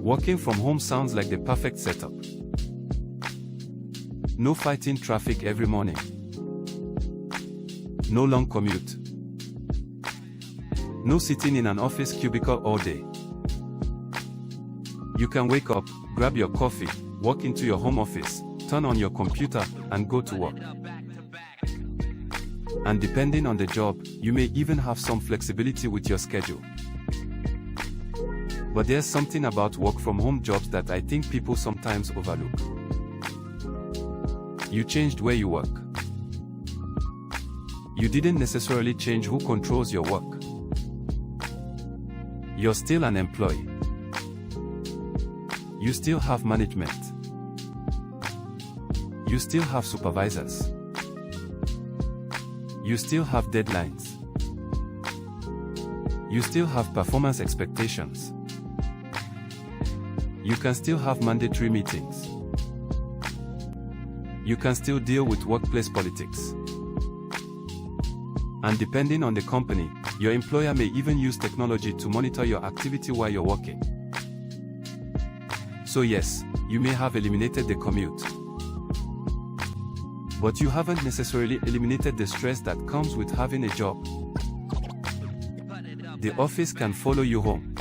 Working from home sounds like the perfect setup. No fighting traffic every morning. No long commute. No sitting in an office cubicle all day. You can wake up, grab your coffee, walk into your home office, turn on your computer, and go to work. And depending on the job, you may even have some flexibility with your schedule. But there's something about work-from-home jobs that I think people sometimes overlook. You changed where you work. You didn't necessarily change who controls your work. You're still an employee. You still have management. You still have supervisors. You still have deadlines. You still have performance expectations. You can still have mandatory meetings. You can still deal with workplace politics. And depending on the company, your employer may even use technology to monitor your activity while you're working. So yes, you may have eliminated the commute. But you haven't necessarily eliminated the stress that comes with having a job. The office can follow you home.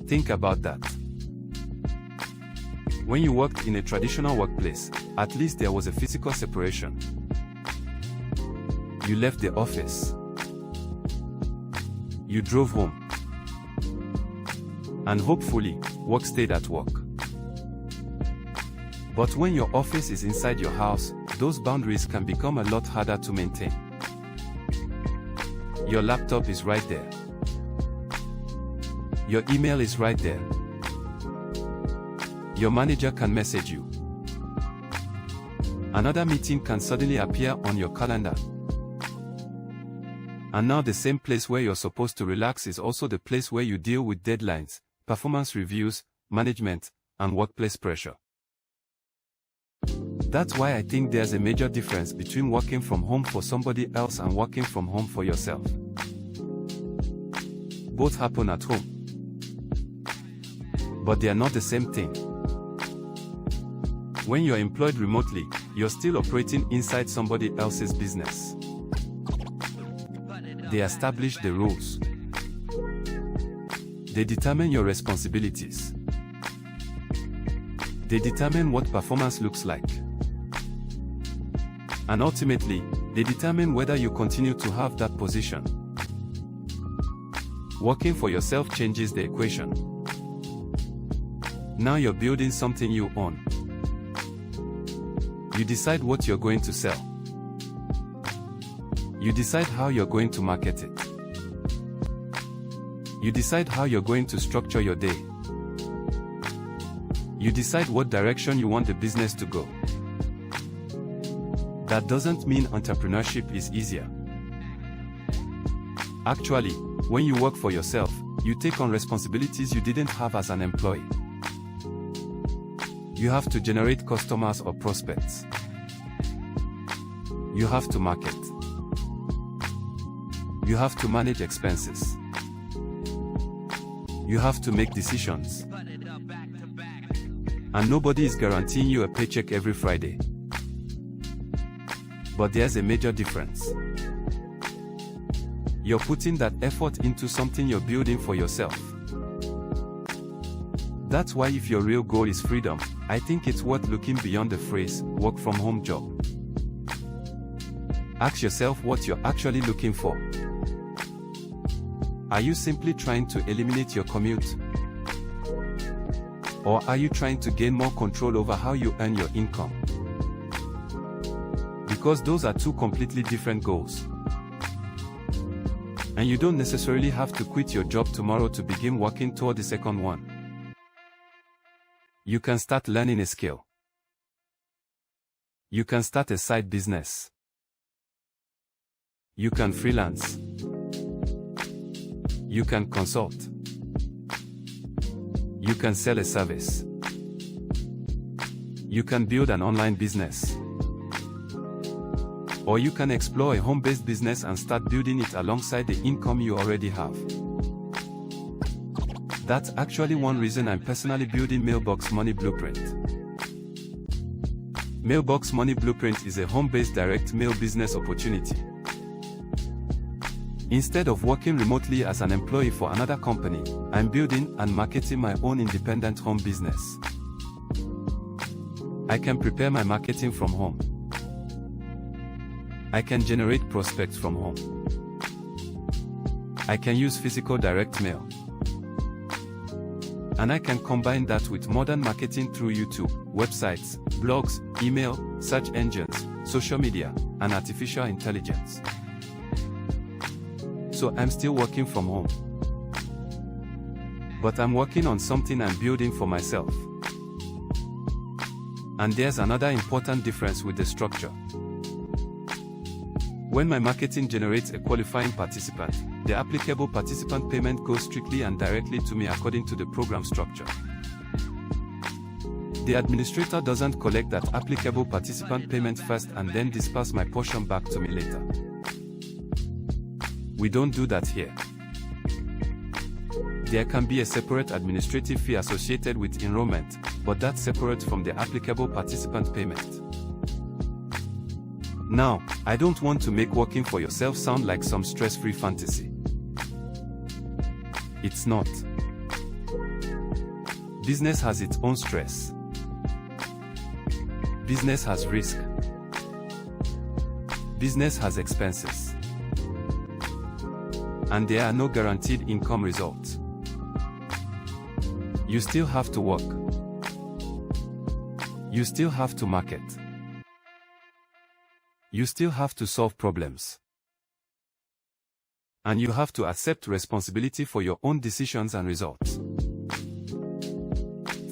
Think about that. When you worked in a traditional workplace, at least there was a physical separation. You left the office. You drove home. And hopefully, work stayed at work. But when your office is inside your house, those boundaries can become a lot harder to maintain. Your laptop is right there. Your email is right there. Your manager can message you. Another meeting can suddenly appear on your calendar. And now the same place where you're supposed to relax is also the place where you deal with deadlines, performance reviews, management, and workplace pressure. That's why I think there's a major difference between working from home for somebody else and working from home for yourself. Both happen at home. But they are not the same thing. When you're employed remotely, you're still operating inside somebody else's business. They establish the rules. They determine your responsibilities. They determine what performance looks like. And ultimately, they determine whether you continue to have that position. Working for yourself changes the equation. Now you're building something you own. You decide what you're going to sell. You decide how you're going to market it. You decide how you're going to structure your day. You decide what direction you want the business to go. That doesn't mean entrepreneurship is easier. Actually, when you work for yourself, you take on responsibilities you didn't have as an employee. You have to generate customers or prospects. You have to market. You have to manage expenses. You have to make decisions. And nobody is guaranteeing you a paycheck every Friday. But there's a major difference. You're putting that effort into something you're building for yourself. That's why if your real goal is freedom, I think it's worth looking beyond the phrase, work from home job. Ask yourself what you're actually looking for. Are you simply trying to eliminate your commute? Or are you trying to gain more control over how you earn your income? Because those are two completely different goals. And you don't necessarily have to quit your job tomorrow to begin working toward the second one. You can start learning a skill. You can start a side business. You can freelance. You can consult. You can sell a service. You can build an online business. Or you can explore a home-based business and start building it alongside the income you already have. that's actually one reason I'm personally building Mailbox Money Blueprint. Mailbox Money Blueprint is a home-based direct mail business opportunity. Instead of working remotely as an employee for another company, I'm building and marketing my own independent home business. I can prepare my marketing from home. I can generate prospects from home. I can use physical direct mail. And I can combine that with modern marketing through YouTube, websites, blogs, email, search engines, social media, and artificial intelligence. So I'm still working from home. But I'm working on something I'm building for myself. And there's another important difference with the structure. When my marketing generates a qualifying participant, the applicable participant payment goes strictly and directly to me according to the program structure. The administrator doesn't collect that applicable participant payment first and then disperse my portion back to me later. We don't do that here. There can be a separate administrative fee associated with enrollment, but that's separate from the applicable participant payment. Now, I don't want to make working for yourself sound like some stress-free fantasy. It's not. Business has its own stress. Business has risk. Business has expenses. And there are no guaranteed income results. You still have to work. You still have to market. You still have to solve problems. And you have to accept responsibility for your own decisions and results.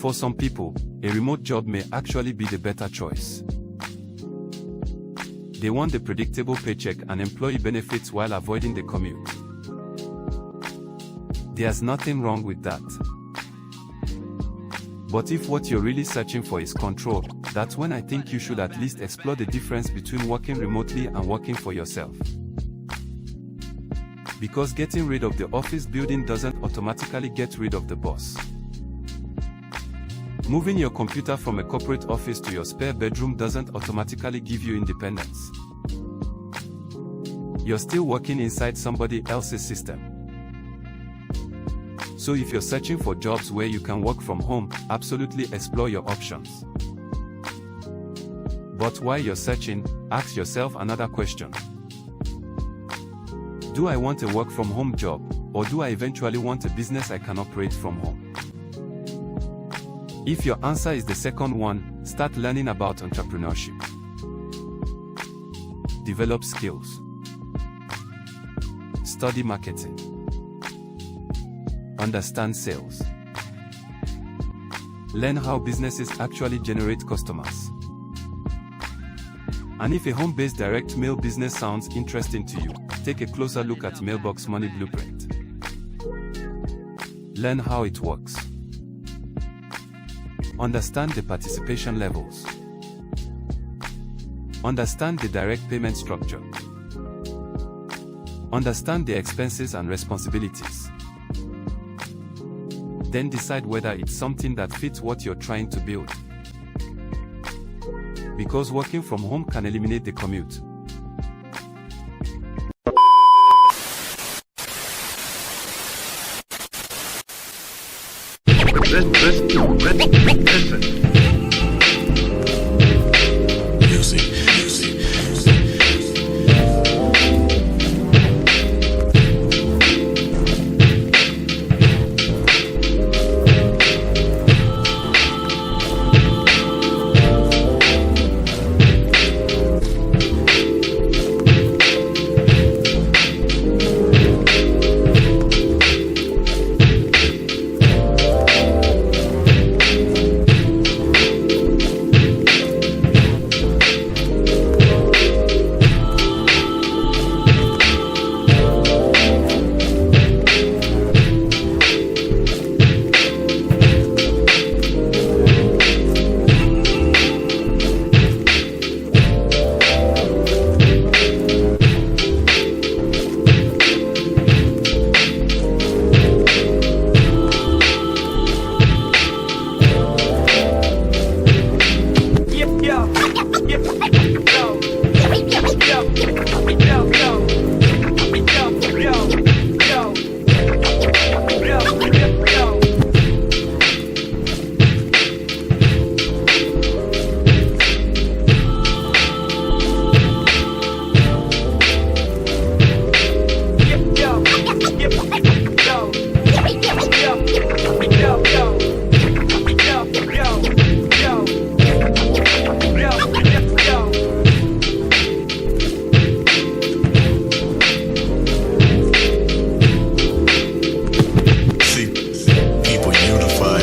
For some people, a remote job may actually be the better choice. They want the predictable paycheck and employee benefits while avoiding the commute. There's nothing wrong with that. But if what you're really searching for is control, that's when I think you should at least explore the difference between working remotely and working for yourself. Because getting rid of the office building doesn't automatically get rid of the boss. Moving your computer from a corporate office to your spare bedroom doesn't automatically give you independence. You're still working inside somebody else's system. So if you're searching for jobs where you can work from home, absolutely explore your options. But while you're searching, ask yourself another question. Do I want a work from home job, or do I eventually want a business I can operate from home? If your answer is the second one, start learning about entrepreneurship. Develop skills. Study marketing. Understand sales. Learn how businesses actually generate customers. And if a home-based direct mail business sounds interesting to you, take a closer look at Mailbox Money Blueprint. Learn how it works. Understand the participation levels. Understand the direct payment structure. Understand the expenses and responsibilities. Then decide whether it's something that fits what you're trying to build. Because working from home can eliminate the commute. Listen. Music. unified